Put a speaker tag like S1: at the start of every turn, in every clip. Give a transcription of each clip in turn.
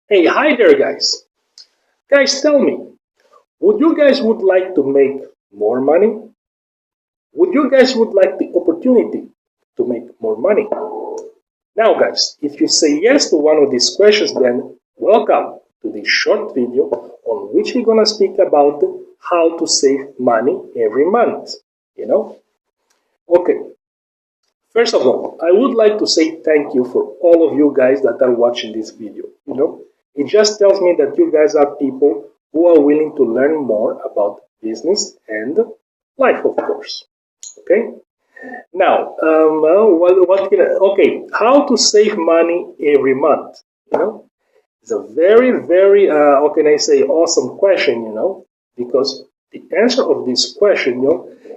S1: Hey, hi there, guys. Guys, tell me, would you guys would like to make more money? Would you guys would like the opportunity to make more money? Now, guys, if you say yes to one of these questions, then welcome to this short video on which we're gonna speak about how to save money every month. You know? Okay. First of all, I would like to say thank you for all of you guys that are watching this video. It just tells me that you guys are people who are willing to learn more about business and life, of course. Okay. Now, okay, how to save money every month? It's a very, very, how can I say, awesome question. Because the answer of this question,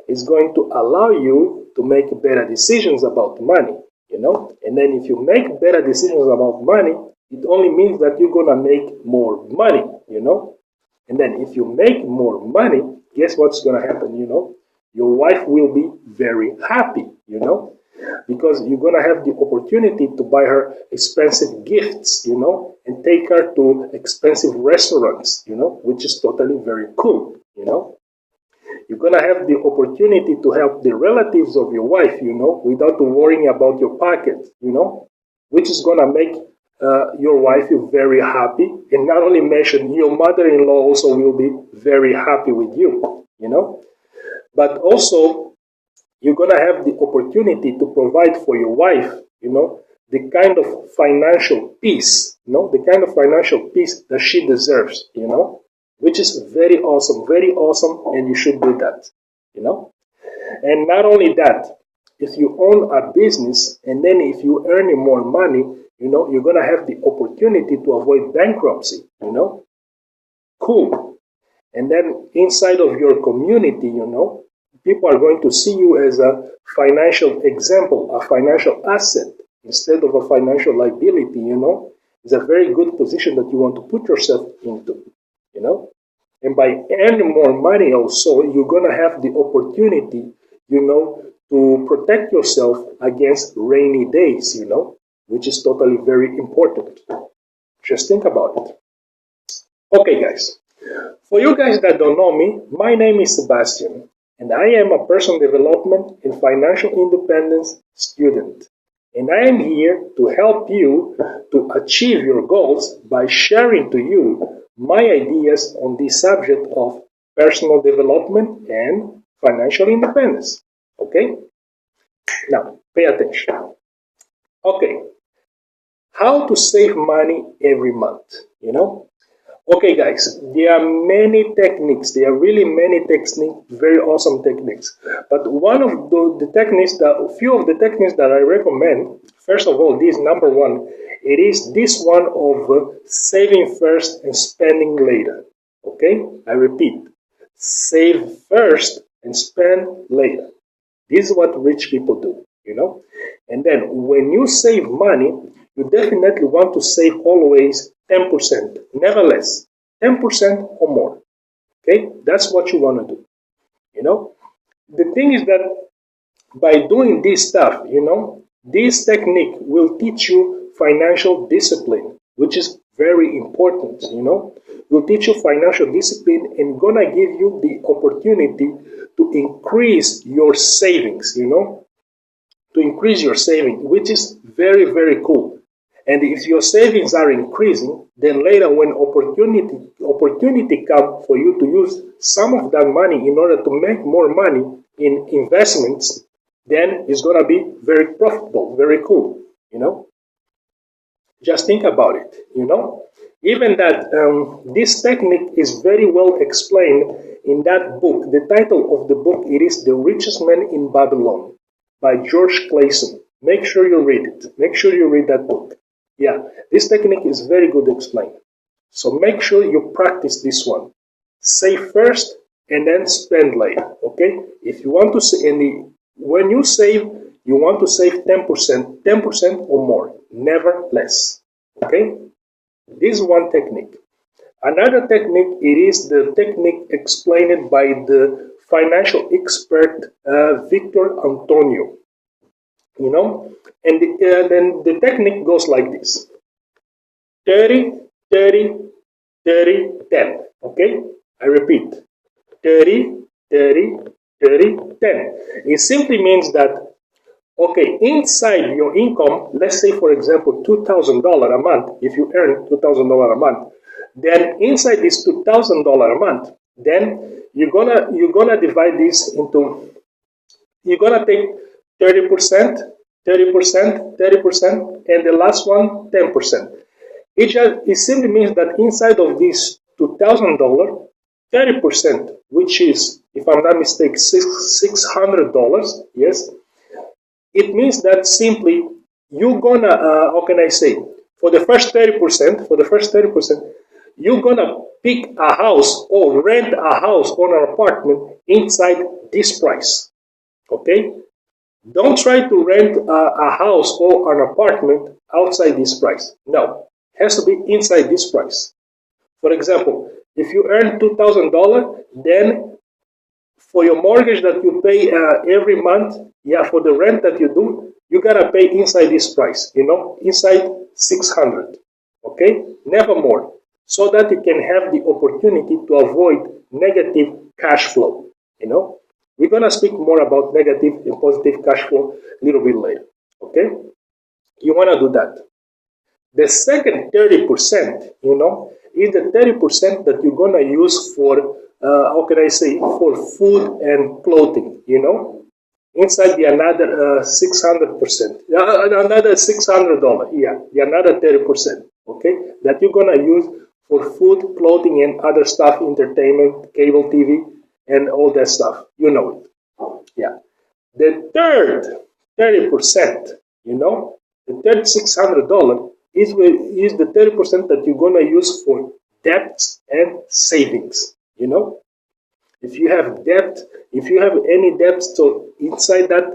S1: is going to allow you to make better decisions about money. And then if you make better decisions about money, it only means that you're gonna make more money. And then if you make more money, guess what's gonna happen? Your wife will be very happy, because you're gonna have the opportunity to buy her expensive gifts, and take her to expensive restaurants, which is totally very cool. You're gonna have the opportunity to help the relatives of your wife, without worrying about your pocket, which is gonna make your wife very happy, and not only mention your mother-in-law also will be very happy with you, but also you're gonna have the opportunity to provide for your wife, the kind of financial peace, the kind of financial peace that she deserves, which is very awesome, and you should do that. And not only that, if you own a business and then if you earn more money, you're gonna have the opportunity to avoid bankruptcy. Cool. And then inside of your community, people are going to see you as a financial example, a financial asset instead of a financial liability. It's a very good position that you want to put yourself into. And by earning more money also, you're going to have the opportunity, to protect yourself against rainy days, which is totally very important. Just think about it. Okay, guys. For you guys that don't know me, my name is Sebastian, and I am a personal development and financial independence student. And I am here to help you to achieve your goals by sharing to you my ideas on the subject of personal development and financial independence. Okay? Now, pay attention. Okay, how to save money every month? Okay, guys, there are many techniques. There are really many techniques, very awesome techniques. But one of the techniques, a few of the techniques that I recommend, first of all, this number one, it is this one of saving first and spending later. Okay, I repeat, save first and spend later. This is what rich people do. And then when you save money, you definitely want to save always 10%, never less, 10% or more. Okay, that's what you want to do. The thing is that by doing this stuff, this technique will teach you financial discipline, which is very important. Will teach you financial discipline and gonna give you the opportunity to increase your savings, to increase your saving, which is very, very cool. And if your savings are increasing, then later when opportunity come for you to use some of that money in order to make more money in investments, then it's gonna be very profitable, very cool. Just think about it. Even that this technique is very well explained in that book. The title of the book it is The Richest Man in Babylon by George Clason. Make sure you read it. Make sure you read that book. Yeah, this technique is very good explained. So make sure you practice this one. Save first and then spend later. Okay? If you want to say when you save, you want to save 10%, 10% or more, never less. Okay? This is one technique. Another technique, it is the technique explained by the financial expert Victor Antonio. And then the technique goes like this: 30, 30, 30, 10. Okay? I repeat, 30, 30, 30, 10. It simply means that, okay, inside your income, let's say, for example, $2,000 a month, if you earn $2,000 a month, then inside this $2,000 a month, then you're gonna divide this into, you're gonna take 30%, 30%, 30%, and the last one 10%. It simply means that inside of this $2,000, 30%, which is, if I'm not mistaken, $600, yes, it means that simply you're gonna, how can I say, for the first 30%, you're gonna pick a house or rent a house or an apartment inside this price. Okay? Don't try to rent a house or an apartment outside this price. No, it has to be inside this price. For example, if you earn $2,000, then for your mortgage that you pay every month, yeah, for the rent that you do, you gotta pay inside this price, inside 600. Okay, never more, so that you can have the opportunity to avoid negative cash flow. We're gonna speak more about negative and positive cash flow a little bit later. Okay, you wanna do that. The second 30%, is the 30% that you're gonna use for, how can I say, for food and clothing. Inside the another 600%, another $600. Yeah, the another 30%. Okay, that you're gonna use for food, clothing, and other stuff, entertainment, cable TV, and all that stuff. You know it. Yeah. The third 30%, the third $600 is the 30% that you're gonna use for debts and savings. If you have debt, if you have any debt, so inside that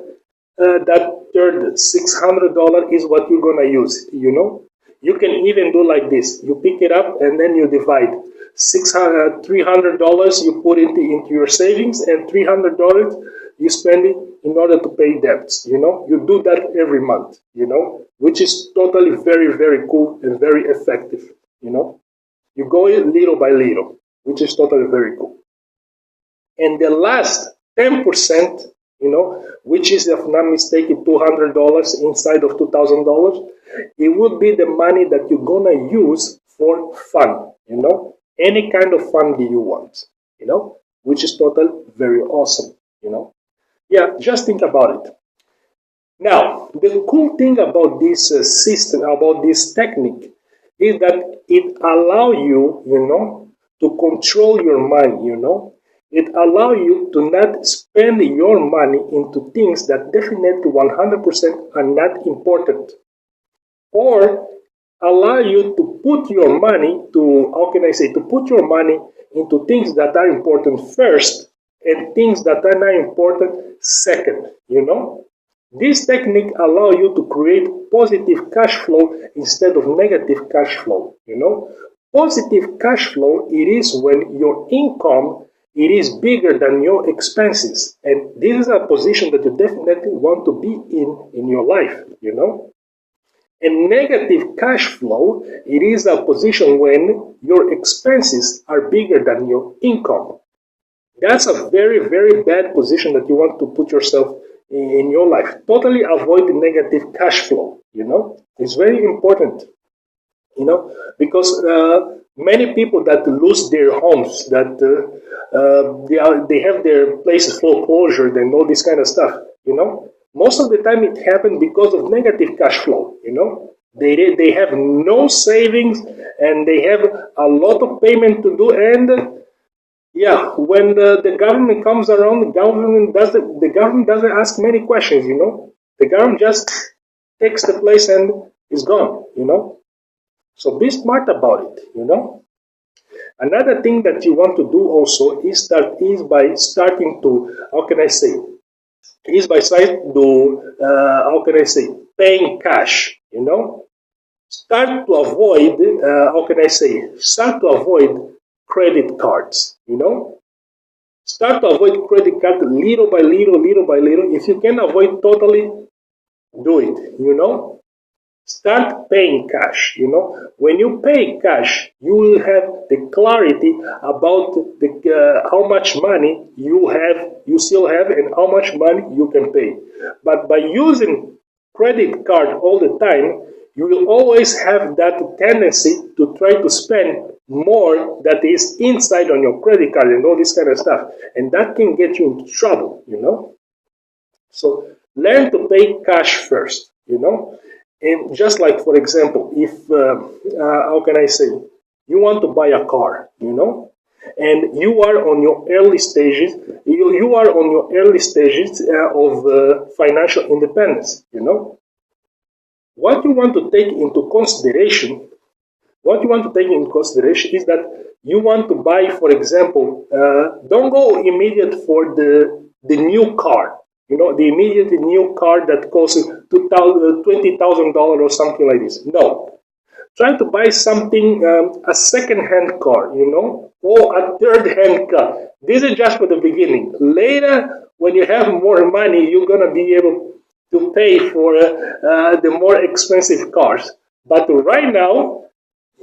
S1: third $600 is what you're gonna use. You can even do like this. You pick it up and then you divide. $300 you put into your savings, and $300 you spend it in order to pay debts. You do that every month. Which is totally very, very cool and very effective. You go little by little, which is totally very cool. And the last 10%, which is, if I'm not mistaken, $200 inside of $2,000, it would be the money that you're gonna use for fun. Any kind of fun that you want. Which is totally very awesome. Yeah, just think about it. Now, the cool thing about this system, about this technique, is that it allows you, to control your money. It allows you to not spend your money into things that definitely 100% are not important, or allow you to put your money to put your money into things that are important first and things that are not important second. This technique allows you to create positive cash flow instead of negative cash flow. Positive cash flow, it is when your income, it is bigger than your expenses, and this is a position that you definitely want to be in your life. And negative cash flow, it is a position when your expenses are bigger than your income. That's a very, very bad position that you want to put yourself in your life. Totally avoid the negative cash flow. It's very important. Because many people that lose their homes, that they have their places foreclosure and all this kind of stuff. Most of the time it happens because of negative cash flow. They have no savings and they have a lot of payment to do, and yeah, when the government comes around, the government doesn't ask many questions. The government just takes the place and is gone. So be smart about it. Another thing that you want to do also is by starting to, paying cash. Start to avoid, start to avoid credit cards. Start to avoid credit card little by little, little by little. If you can avoid totally, do it. Start paying cash. When you pay cash, you will have the clarity about how much money you still have, and how much money you can pay. But by using credit card all the time, you will always have that tendency to try to spend more that is inside on your credit card and all this kind of stuff, and that can get you into trouble. So learn to pay cash first. And just like, for example, if, how can I say, you want to buy a car, and you are on your early stages, you are on your early stages of financial independence. What you want to take into consideration, is that you want to buy, for example, don't go immediate for the new car. The immediate new car that costs $20,000 or something like this. No. Try to buy something, a second-hand car, or a third-hand car. This is just for the beginning. Later, when you have more money, you're going to be able to pay for the more expensive cars. But right now,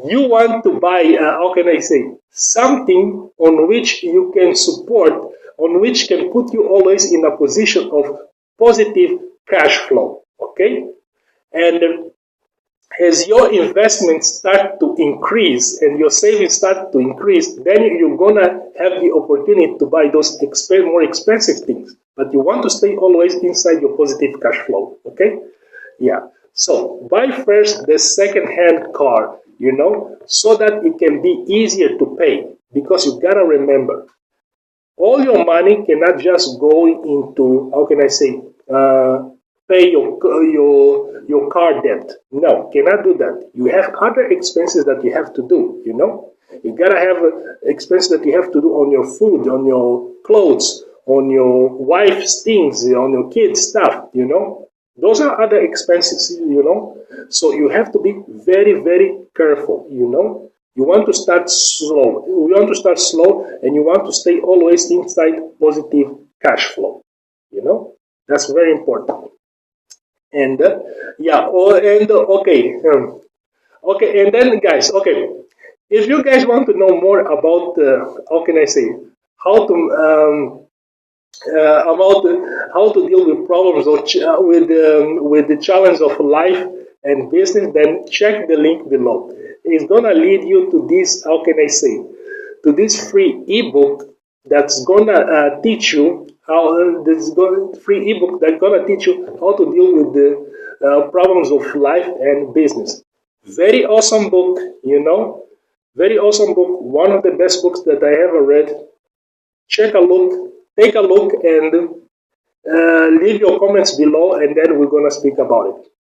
S1: you want to buy, how can I say, something on which you can support, on which can put you always in a position of positive cash flow, okay? And as your investments start to increase and your savings start to increase, then you're gonna have the opportunity to buy those more expensive things. But you want to stay always inside your positive cash flow, okay? Yeah. So buy first the second-hand car, so that it can be easier to pay. Because you gotta remember, all your money cannot just go into, how can I say, pay your car debt. No, cannot do that. You have other expenses that you have to do. You gotta have expenses that you have to do on your food, on your clothes, on your wife's things, on your kids' stuff. Those are other expenses. So you have to be very, very careful. You want to start slow. And you want to stay always inside positive cash flow. That's very important. And okay, and then guys, okay, if you guys want to know more about, how can I say, how to about how to deal with problems or with the challenge of life and business, then check the link below. It's gonna lead you to this, how can I say, to this free ebook that's gonna teach you free ebook that's gonna teach you how to deal with the problems of life and business. Very awesome book, very awesome book. One of the best books that I ever read. Take a look, and leave your comments below, and then we're gonna speak about it.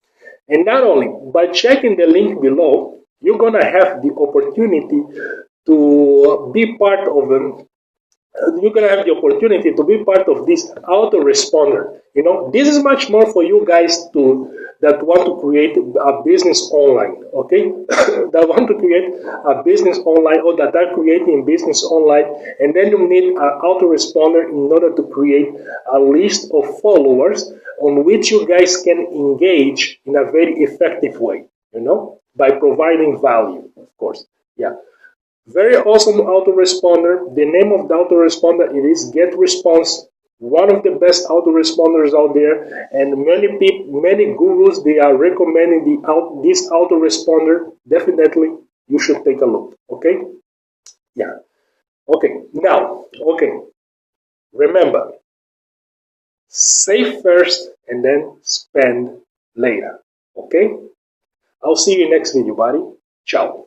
S1: And not only by checking the link below, you're gonna have the opportunity to be part of them. You're gonna have the opportunity to be part of this autoresponder. This is much more for you guys that want to create a business online, okay? That want to create a business online, or that are creating business online, and then you need an autoresponder in order to create a list of followers on which you guys can engage in a very effective way, by providing value, of course. Yeah. Very awesome autoresponder. The name of the autoresponder, it is GetResponse. One of the best autoresponders out there, and many gurus, they are recommending this autoresponder. Definitely, you should take a look. Okay? Yeah. Okay. Now, okay. Remember, save first and then spend later. Okay? I'll see you next video, buddy. Ciao.